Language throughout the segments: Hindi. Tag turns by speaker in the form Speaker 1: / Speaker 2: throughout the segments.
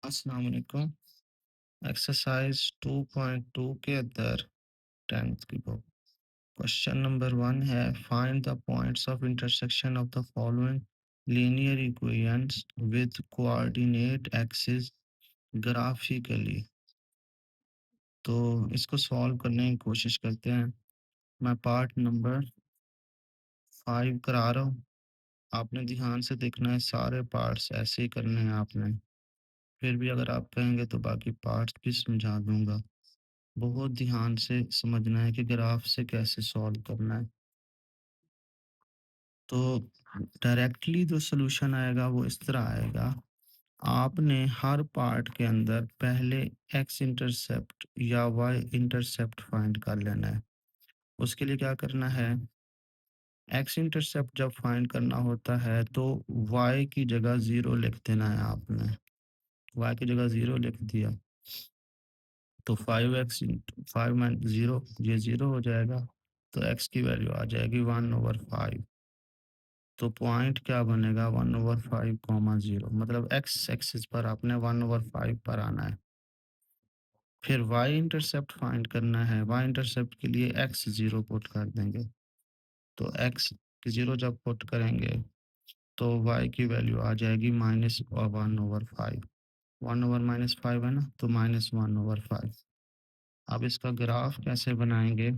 Speaker 1: अस्सलाम वालेकुम। एक्सरसाइज 2.2 के अंदर 10th की बुक क्वेश्चन नंबर 1 है find the points of intersection of the following linear equations with coordinate axis graphically. तो इसको सॉल्व करने की कोशिश करते हैं। मैं पार्ट नंबर 5 करा रहा हूँ। आपने ध्यान से देखना है, सारे पार्ट्स ऐसे ही करने हैं आपने। फिर भी अगर आप कहेंगे तो बाकी पार्ट्स भी समझा दूंगा। बहुत ध्यान से समझना है कि ग्राफ से कैसे सॉल्व करना है। तो डायरेक्टली जो सॉल्यूशन आएगा वो इस तरह आएगा। आपने हर पार्ट के अंदर पहले एक्स इंटरसेप्ट या वाई इंटरसेप्ट फाइंड कर लेना है। उसके लिए क्या करना है, एक्स इंटरसेप्ट जब फाइंड करना होता है तो वाई की जगह ज़ीरो लिख देना है आपने। वाई की जगह ज़ीरो लिख दिया तो 5x इंटू 5 माइनस ज़ीरो, ये ज़ीरो हो जाएगा। तो x की वैल्यू आ जाएगी 1/5। तो पॉइंट क्या बनेगा 1/5 कॉमा 0, मतलब x एक्सिस पर आपने 1/5 पर आना है। फिर y इंटरसेप्ट फाइंड करना है। y इंटरसेप्ट के लिए x 0 पुट कर देंगे। तो x 0 जब पुट करेंगे तो y की वैल्यू आ जाएगी -1/5। 1/-5 है ना, तो -1/5। अब इसका ग्राफ कैसे बनाएंगे,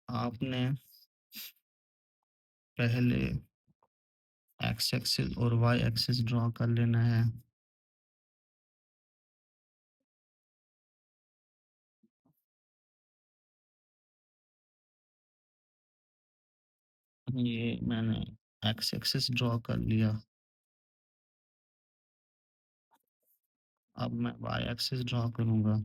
Speaker 1: आपने पहले एक्स एक्सिस और वाई एक्सिस ड्रॉ कर लेना है। ये मैंने एक्स एक्सिस ड्रॉ कर लिया। अब मैं वाई एक्सिस ड्रॉ करूंगा।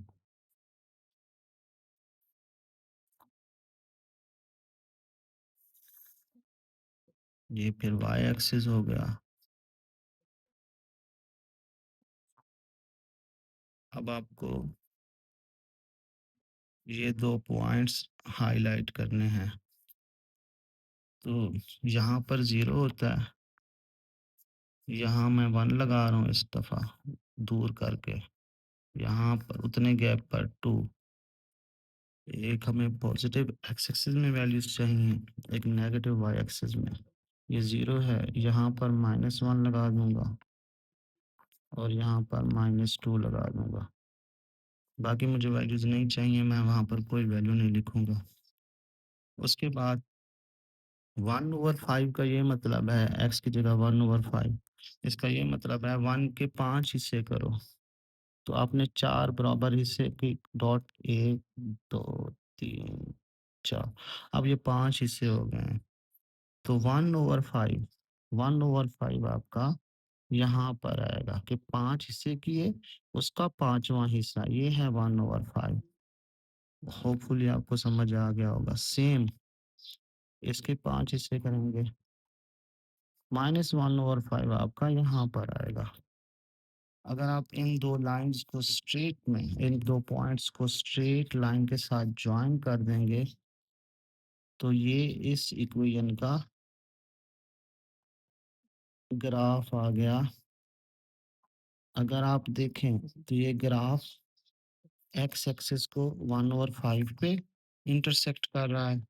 Speaker 1: ये फिर वाई एक्सिस हो गया। अब आपको ये दो पॉइंट्स हाईलाइट करने हैं। तो यहाँ पर 0 होता है, यहाँ मैं 1 लगा रहा हूँ इस दफ़ा दूर करके। यहाँ पर उतने गैप पर 2। एक हमें पॉजिटिव एक्स एक्सिस में वैल्यूज चाहिए, एक नेगेटिव वाई एक्सिस में। ये 0 है, यहाँ पर -1 लगा दूंगा और यहाँ पर -2 लगा दूंगा। बाकी मुझे वैल्यूज नहीं चाहिए, मैं वहाँ पर कोई वैल्यू नहीं लिखूंगा। उसके बाद 1/5 का ये मतलब है, x की जगह 1/5, इसका ये मतलब है 1 के 5 हिस्से करो। तो आपने 4 बराबर हिस्से की डॉट 1 2 3 4, अब ये 5 हिस्से हो गए हैं। तो 1/5 आपका यहाँ पर आएगा कि 5 हिस्से किए, उसका 5वां हिस्सा ये है 1/5। होपफुली आपको समझ आ गया होगा। सेम इसके 5 हिस्से करेंगे, -1/5 आपका यहाँ पर आएगा। अगर आप इन दो लाइंस को स्ट्रेट में, इन दो पॉइंट्स को स्ट्रेट लाइन के साथ ज्वाइन कर देंगे तो ये इस इक्वेशन का ग्राफ आ गया। अगर आप देखें तो ये ग्राफ एक्स एक्सिस को 1/5 पे इंटरसेक्ट कर रहा है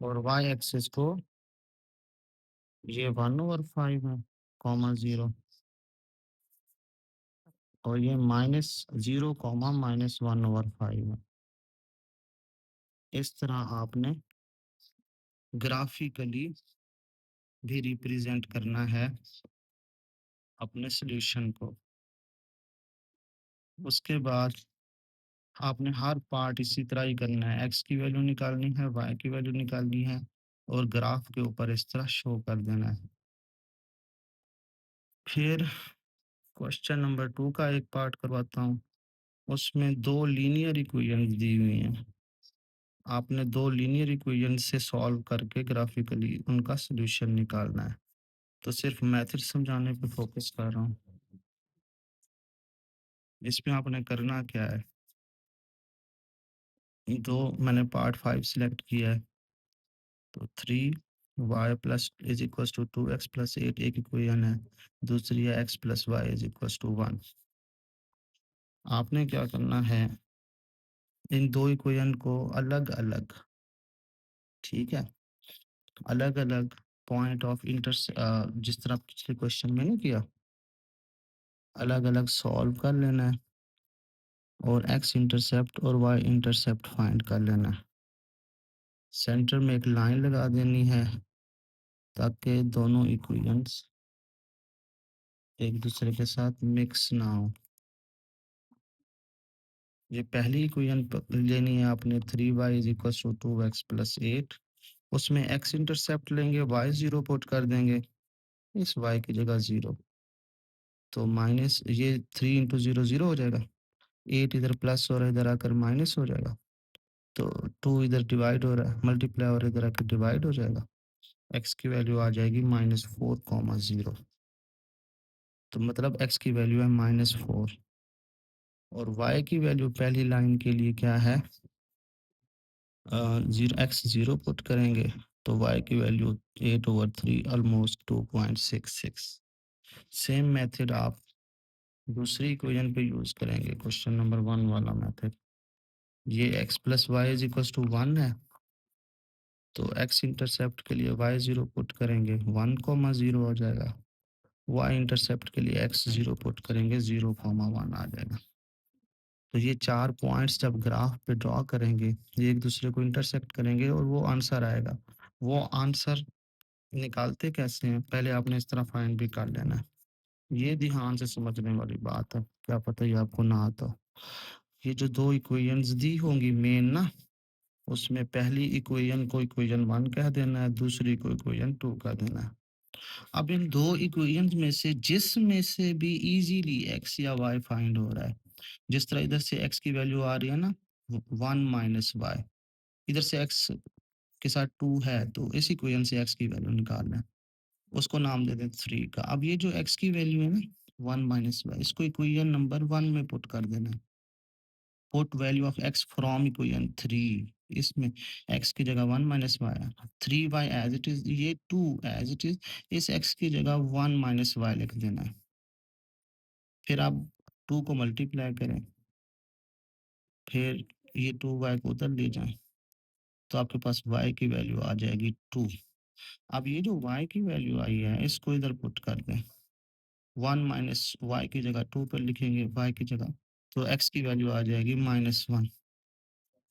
Speaker 1: और वाई एक्सिस को ये 1/5 है कॉमा 0, और ये -0 कॉमा -1/5 है। इस तरह आपने ग्राफिकली भी रिप्रेजेंट करना है अपने सॉल्यूशन को। उसके बाद आपने हर पार्ट इसी तरह ही करना है, एक्स की वैल्यू निकालनी है, वाई की वैल्यू निकालनी है और ग्राफ के ऊपर इस तरह शो कर देना है। फिर क्वेश्चन नंबर 2 का एक पार्ट करवाता हूँ। उसमें दो लीनियर इक्वेशंस दी हुई हैं। आपने दो लीनियर इक्वेशन से सॉल्व करके ग्राफिकली उनका सॉल्यूशन निकालना है। तो सिर्फ मेथड समझाने पे फोकस कर रहा हूँ। इसमें आपने करना क्या है, दो मैंने पार्ट 5 सिलेक्ट किया है। तो 3 y plus is equal to 2x+8 एक इक्वेशन है, दूसरी है x+y इज इक्वल टू 1। आपने क्या करना है, इन दो इक्वेशन को अलग अलग, ठीक है, अलग अलग पॉइंट ऑफ जिस तरह पिछले क्वेश्चन में नहीं किया, अलग अलग सॉल्व कर लेना है और x इंटरसेप्ट और y इंटरसेप्ट फाइंड कर लेना है। सेंटर में एक लाइन लगा देनी है ताकि दोनों इक्वेशंस एक दूसरे के साथ मिक्स ना हो। ये पहली इक्वेशन लेनी है आपने, 3y is equal to 2x+8। उसमें x इंटरसेप्ट लेंगे, y 0 पुट कर देंगे, इस y की जगह 0, तो माइनस ये 3 इंटू 0 0 हो जाएगा, 8 इधर प्लस हो रहा है, इधर आकर माइनस हो जाएगा, तो 2 इधर डिवाइड हो रहा है, मल्टीप्लाई और इधर आकर डिवाइड हो जाएगा, x की वैल्यू आ जाएगी -4,0, तो मतलब x की वैल्यू है -4 और y की वैल्यू पहली लाइन के लिए क्या है, 0 पुट करेंगे तो y की वैल्यू 8/3 ऑलमोस्ट 2.66। सेम मेथड आप दूसरी इक्वेशन पे यूज करेंगे, क्वेश्चन नंबर 1 वाला मेथड। ये x+y इज इक्वल टू 1 है, तो x इंटरसेप्ट के लिए y 0 पुट करेंगे, 1,0 हो जाएगा, y इंटरसेप्ट के लिए x 0 पुट करेंगे, 0,1 आ जाएगा। तो ये 4 पॉइंट्स जब ग्राफ पे ड्रॉ करेंगे, ये एक दूसरे को इंटरसेक्ट करेंगे और वो आंसर आएगा। वो आंसर निकालते कैसे हैं, पहले आपने इस तरह फाइंड भी कर लेना है। ये ध्यान से समझने वाली बात है, क्या पता ये आपको ना आता हो। ये जो 2 इक्वेशंस दी होंगी मेन ना, उसमें पहली इक्वेशन को इक्वेशन 1 कह देना है, दूसरी को इक्वेशन 2 कह देना है। अब इन 2 इक्वेशंस में से जिसमें से भी इजीली x या y फाइंड हो रहा है, जिस तरह इधर से x की वैल्यू आ रही है ना 1 - y, इधर से x के साथ 2 है, तो इस इक्वेशन से x की वैल्यू निकालना है, उसको नाम दे दें 3 का। अब ये जो x की वैल्यू है ना 1 - y, इसको इक्वेशन नंबर 1 में पुट कर देना है। Put value of x from equation 3, इसमें x की जगह 1 - y, 3y as it is, ये 2 एज इट इज, इस x की जगह 1 - y लिख देना है। फिर आप 2 को मल्टीप्लाई करें, फिर ये 2y को उधर ले जाएं, तो आपके पास y की वैल्यू आ जाएगी 2। अब ये जो y की वैल्यू आई है इसको इधर पुट कर दें, 1 - y की जगह 2 पर लिखेंगे y की जगह, तो x की वैल्यू आ जाएगी -1।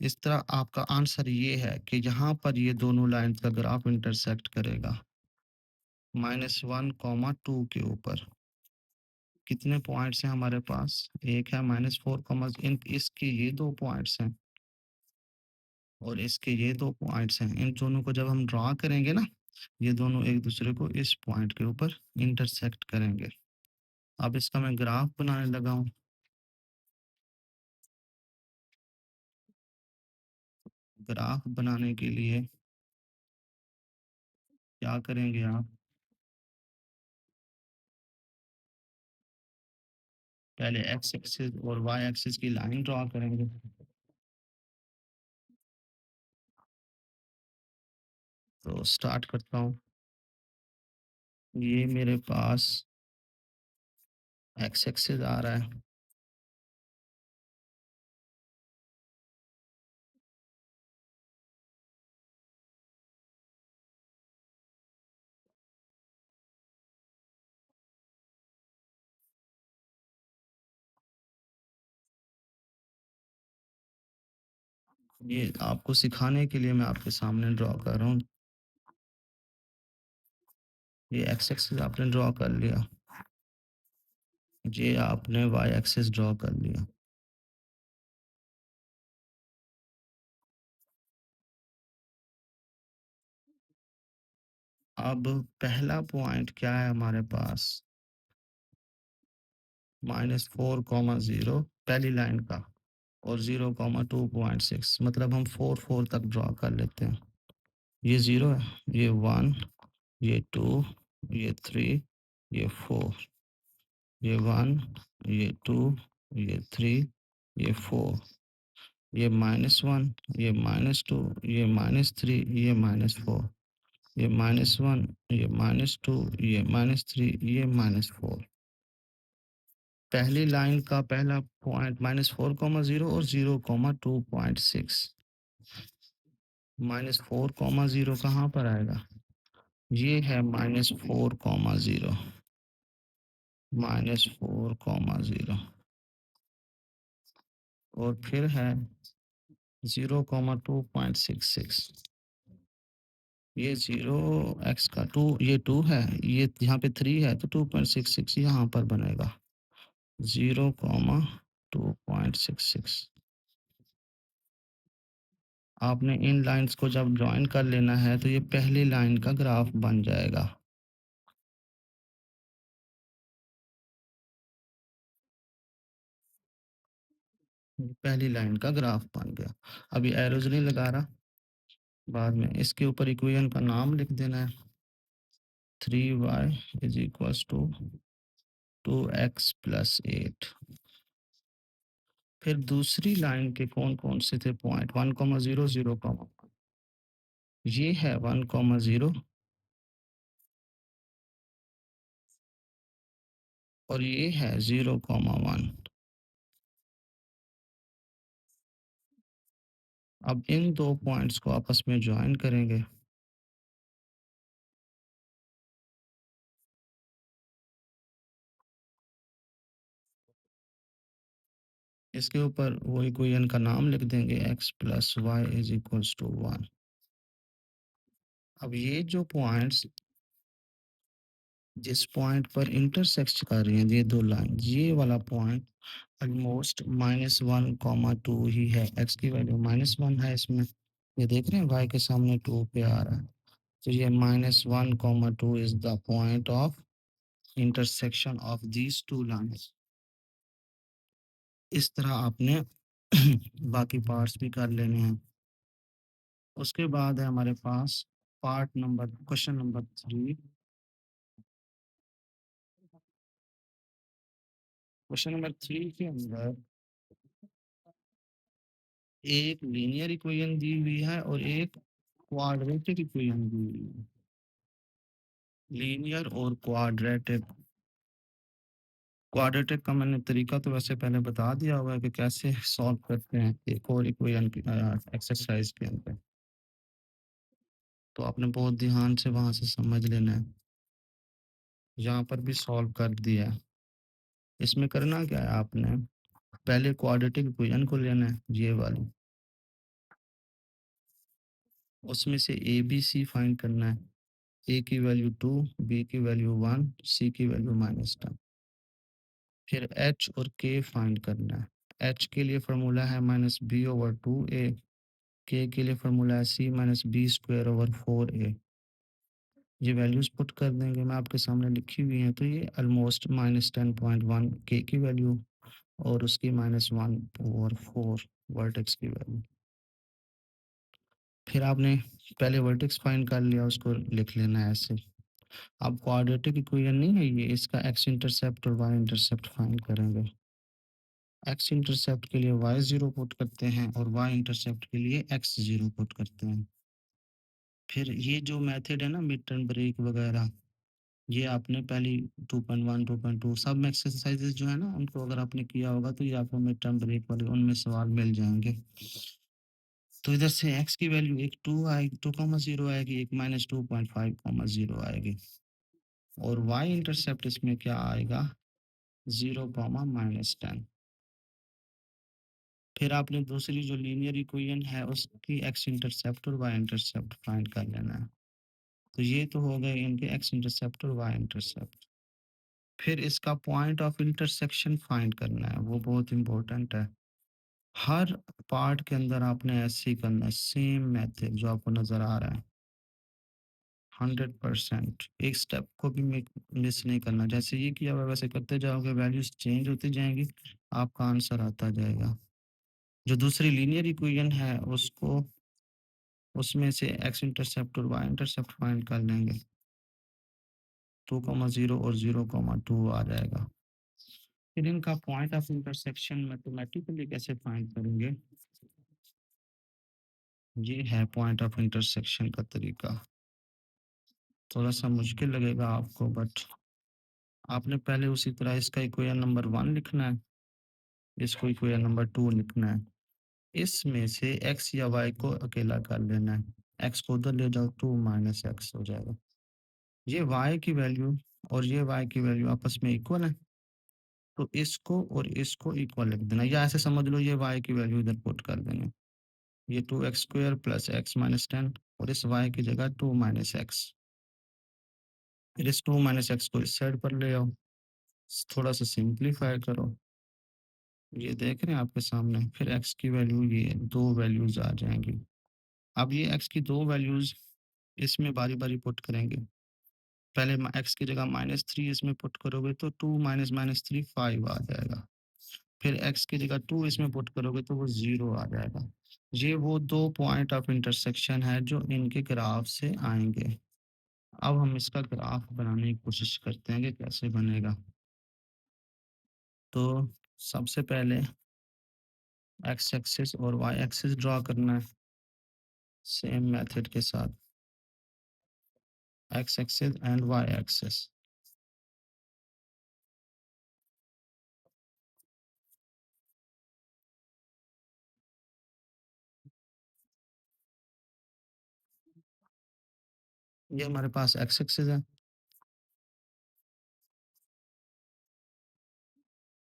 Speaker 1: इस तरह आपका आंसर ये है कि यहाँ पर ये दोनों लाइन का ग्राफ इंटरसेक्ट करेगा -1, 2 के ऊपर। कितने पॉइंट्स हैं हमारे पास, एक है -4, इन इसके ये 2 पॉइंट्स हैं और इसके ये 2 पॉइंट्स हैं। इन दोनों को जब हम ड्रॉ करेंगे ना, ये दोनों एक दूसरे को इस पॉइंट के ऊपर इंटरसेक्ट करेंगे। अब इसका मैं ग्राफ बनाने लगा हूँ। ग्राफ बनाने के लिए क्या करेंगे आप, पहले एक्स एक्सिस और वाई एक्सिस की लाइन ड्रॉ करेंगे। तो स्टार्ट करता हूँ, ये मेरे पास एक्स एक्सिस आ रहा है, ये आपको सिखाने के लिए मैं आपके सामने ड्रॉ कर रहा हूँ। ये एक्स एक्सिस आपने ड्रॉ कर लिया, ये आपने वाई एक्सिस ड्रॉ कर लिया। अब पहला पॉइंट क्या है हमारे पास, -4, 0 पहली लाइन का, और 0, 2.6, मतलब हम 4 तक ड्रॉ कर लेते हैं। ये 0 है, ये 1, ये 2, ये 3, ये 4, ये 1, ये 2, ये 3, ये 4, ये -1, ये -2, ये -3, ये -4, ये -1, ये -2, ये -3, ये -4। पहली लाइन का पहला पॉइंट -4, 0 और 0, 2.6। -4, 0 कहाँ पर आएगा? ये है -4, 0, -4, 0 और फिर है 0, 2.66। ये 0 x का 2, ये 2 है, ये यहाँ पे 3 है तो 2.66 यहाँ पर बनेगा। 0, 2.66। आपने इन लाइन्स को जब जॉइन कर लेना है तो ये पहली लाइन का ग्राफ बन जाएगा। ये पहली लाइन का ग्राफ बन गया। अभी एरोज़ नहीं लगा रहा, बाद में इसके ऊपर इक्वेशन का नाम लिख देना है। 3y = 2x + 8। फिर दूसरी लाइन के कौन-कौन से थे पॉइंट? 1, 0, 0, ये है 1, 0 और ये है 0, 1। अब इन 2 पॉइंट्स को आपस में जॉइन करेंगे। इसके ऊपर वो इक्वेशन का नाम लिख देंगे x + y = 1। अब ये जो पॉइंट्स जिस पॉइंट पर इंटरसेक्ट कर रही हैं ये 2 लाइन, ये वाला पॉइंट ऑलमोस्ट -1, 2 ही है। x की वैल्यू -1 है इसमें। ये देख रहे हैं y के सामने 2 पे आ रहा है। तो ये -1, 2 is the point of intersection of these 2 lines. इस तरह आपने बाकी पार्ट्स भी कर लेने हैं। उसके बाद है हमारे पास क्वेश्चन नंबर 3। क्वेश्चन नंबर 3 के अंदर एक लीनियर इक्वेशन दी हुई है और एक क्वाड्रेटिक इक्वेशन दी हुई है। लीनियर और क्वाड्रेटिक। क्वाड्रेटिक का मैंने तरीका तो वैसे पहले बता दिया हुआ है कि कैसे सॉल्व करते हैं एक और इक्वेशन की एक्सरसाइज के अंदर। तो आपने बहुत ध्यान से वहां से समझ लेना है। यहाँ पर भी सॉल्व कर दिया है। इसमें करना क्या है आपने? पहले क्वाड्रेटिक इक्वेशन को लेना है, ये वाली। उसमें से ए बी सी फाइंड करना है। ए की वैल्यू 2, बी की वैल्यू 1, सी की वैल्यू -10। फिर एच और के फाइंड करना है। एच के लिए फार्मूला है -b/2a। के लिए फार्मूला है c-b²/4a। ये वैल्यूज पुट कर देंगे, मैं आपके सामने लिखी हुई हैं। तो ये ऑलमोस्ट -10.1 के की वैल्यू और उसकी -1/4 वर्टेक्स की वैल्यू। फिर आपने पहले वर्टेक्स फाइंड कर लिया, उसको लिख लेना है ऐसे। अब क्वाड्रेटिक इक्वेशन नहीं है ये, इसका एक्स इंटरसेप्ट और वाई इंटरसेप्ट फाइंड करेंगे। एक्स इंटरसेप्ट के लिए y0 पुट करते हैं और वाई इंटरसेप्ट के लिए x0 पुट करते हैं। फिर ये जो मेथड है ना मिड टर्म ब्रेक वगैरह, ये आपने पहली 2.1, 2.2 सब में एक्सरसाइजेज जो है ना उनको अगर आपने किया होगा तो ये आपको मिड टर्म ब्रेक वाले उनमें सवाल मिल जाएंगे। तो इधर से x की वैल्यू एक 2 आएगी, 2, 0 आएगी, एक -2.5, 0 आएगी और y इंटरसेप्ट इसमें क्या आएगा? 0, -10। फिर आपने दूसरी जो लीनियर इक्वेशन है उसकी एक्स इंटरसेप्ट और वाई इंटरसेप्ट फाइंड कर लेना है। तो ये तो हो गए इनके एक्स इंटरसेप्ट और वाई इंटरसेप्ट। फिर इसका पॉइंट ऑफ इंटरसेक्शन फाइंड करना है, वो बहुत इंपॉर्टेंट है। हर पार्ट के अंदर आपने ऐसे ही करना है, सेम मेथड जो आपको नजर आ रहा है। 100% एक स्टेप को भी मिस नहीं करना। जैसे ये किया हुआ वैसे करते जाओगे, वैल्यूज चेंज होती जाएंगी, आपका आंसर आता जाएगा। जो दूसरी लीनियर इक्वेशन है उसको उसमें से एक्स इंटरसेप्ट और वाई इंटरसेप्ट फाइंड कर लेंगे। 2, 0 और 0, 2 आ जाएगा। फिर इनका पॉइंट ऑफ इंटरसेक्शन मैथमेटिकली कैसे फाइंड करेंगे? ये है पॉइंट ऑफ इंटरसेक्शन का तरीका। थोड़ा-सा मुश्किल लगेगा आपको, बट आपने पहले उसी तरह इसका इक्वेशन नंबर 1 लिखना है, इसको इक्वेशन नंबर 2 लिखना है। इसमें से x या y को अकेला कर लेना है। x को उधर ले जाओ, 2 माइनस x हो जाएगा। ये y की वैल्यू और ये y की वैल्यू आपस में इक्वल है, तो इसको और इसको इक्वल लिख देना, या ऐसे समझ लो ये y की वैल्यू इधर पुट कर देंगे। ये 2x square plus x minus 10 और इस y की जगह 2 माइनस x। फिर इस 2 माइनस x को इस साइड पर ले आओ, थोड़ा सा सिंप्लीफाई करो। ये देख रहे हैं आपके सामने, फिर x की वैल्यू, ये दो वैल्यूज आ जाएंगी। अब ये x की दो वैल्यूज इसमें बारी बारी पुट करेंगे। पहले x की जगह -3 इसमें पुट करोगे तो 2 माइनस -3 5 आ जाएगा। फिर x की जगह 2 इसमें पुट करोगे तो वो 0 आ जाएगा। ये वो दो पॉइंट ऑफ इंटरसेक्शन है जो इनके ग्राफ से आएंगे। अब हम इसका ग्राफ बनाने की कोशिश करते हैं कि कैसे बनेगा। तो सबसे पहले x एक्सिस और y एक्सिस ड्रॉ करना है सेम मेथड के साथ। x axis and y axis. ये हमारे पास x एक्सिस है।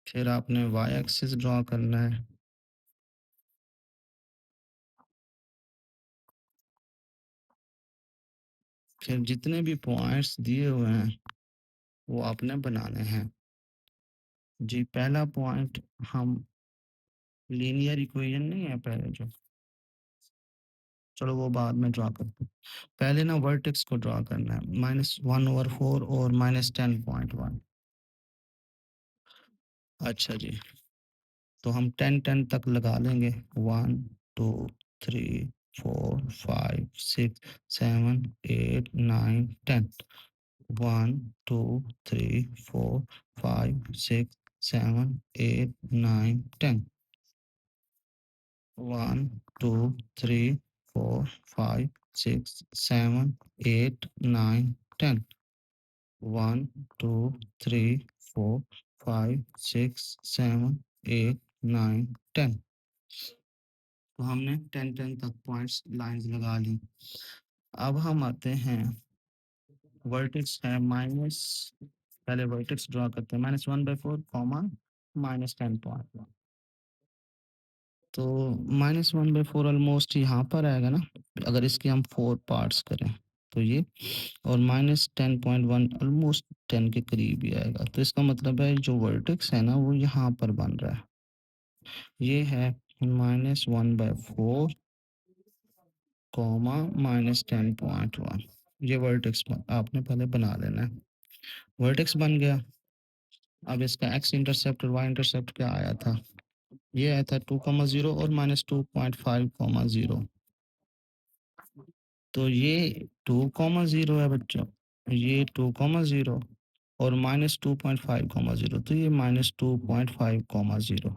Speaker 1: फिर आपने y एक्सिस ड्रॉ करना है। फिर जितने भी पॉइंट्स दिए हुए हैं वो आपने बनाने हैं। जी, पहला पॉइंट हम लीनियर इक्वेशन नहीं है पहले जो, चलो वो बाद में ड्रॉ करते हैं। पहले ना वर्टेक्स को ड्रॉ करना है, -1/4 और -10.1। अच्छा जी, तो हम 10 तक लगा लेंगे। 1 2 3 4 5 6 7 8 9 10। 1 2 3 4 5 6 7 8 9 10। 1 2 3 4 5 6 7 8 9 10। 1 2 3 4 5 6 7 8 9 10। तो हमने 10 तक पॉइंट्स लाइंस लगा ली। अब हम आते हैं, वर्टेक्स है माइनस, पहले वर्टेक्स ड्रॉ करते हैं -1/4 कॉमा -10.1। तो -1/4 ऑलमोस्ट यहाँ पर आएगा ना, अगर इसके हम 4 पार्ट्स करें तो ये, और -10.1 ऑलमोस्ट 10 के करीब ही आएगा। तो इसका मतलब है जो वर्टेक्स है ना वो यहाँ पर बन रहा है। ये है -1/4 कॉमा -10.1। ये वर्टेक्स आपने पहले बना लेना है। वर्टेक्स बन गया। अब इसका एक्स इंटरसेप्ट और वाई इंटरसेप्ट क्या आया था? ये आया था 2,0 और -2.5, 0। तो ये 2,0 है बच्चों, ये 2,0 और -2.5, 0। तो ये -2.5, 0।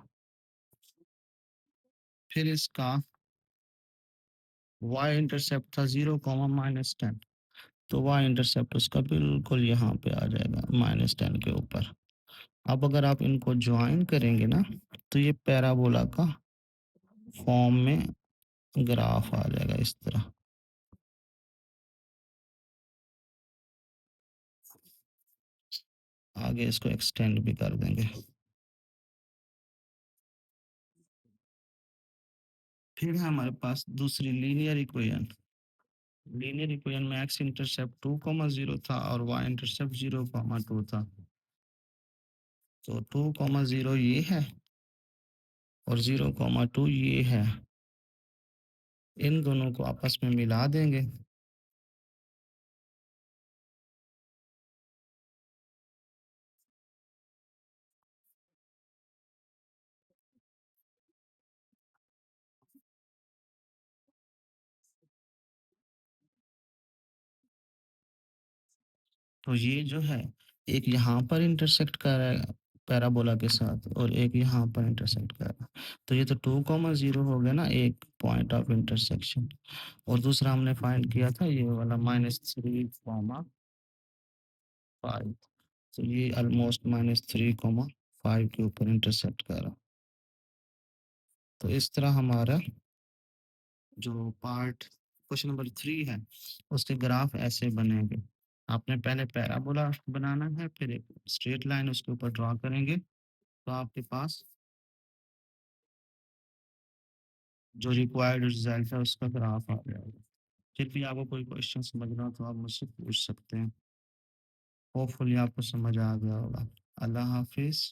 Speaker 1: फिर इसका y इंटरसेप्ट था 0, -10। तो y इंटरसेप्ट उसका बिल्कुल यहाँ पे आ जाएगा -10 के ऊपर। अब अगर आप इनको ज्वाइन करेंगे ना तो ये पैराबोला का फॉर्म में ग्राफ आ जाएगा इस तरह। आगे इसको एक्सटेंड भी कर देंगे। फिर है हमारे पास दूसरी लीनियर इक्वेशन। लीनियर इक्वेशन में एक्स इंटरसेप्ट 2,0 था और वाई इंटरसेप्ट 0,2 था। तो 2,0 ये है और 0,2 ये है। इन दोनों को आपस में मिला देंगे। तो ये जो है, एक यहाँ पर इंटरसेक्ट कर रहा है पैराबोला के साथ और एक यहाँ पर इंटरसेक्ट कर रहा है। तो ये तो 2,0 हो गया ना, एक पॉइंट ऑफ इंटरसेक्शन। और दूसरा हमने फाइंड किया था ये वाला -3, 5। तो ये ऑलमोस्ट -3, 5 के ऊपर इंटरसेप्ट कर रहा। तो इस तरह हमारा जो पार्ट क्वेश्चन नंबर 3 है, उसके ग्राफ ऐसे बनेंगे। आपने पहले पैराबोला बनाना है, फिर एक स्ट्रेट लाइन उसके ऊपर ड्रा करेंगे, तो आपके पास जो रिक्वायर्ड रिजल्ट है उसका ग्राफ आ जाएगा। फिर भी आपको कोई क्वेश्चन समझ ना हो तो आप मुझसे पूछ सकते हैं। होपफुली आपको समझ आ गया होगा। अल्लाह हाफ़िज़।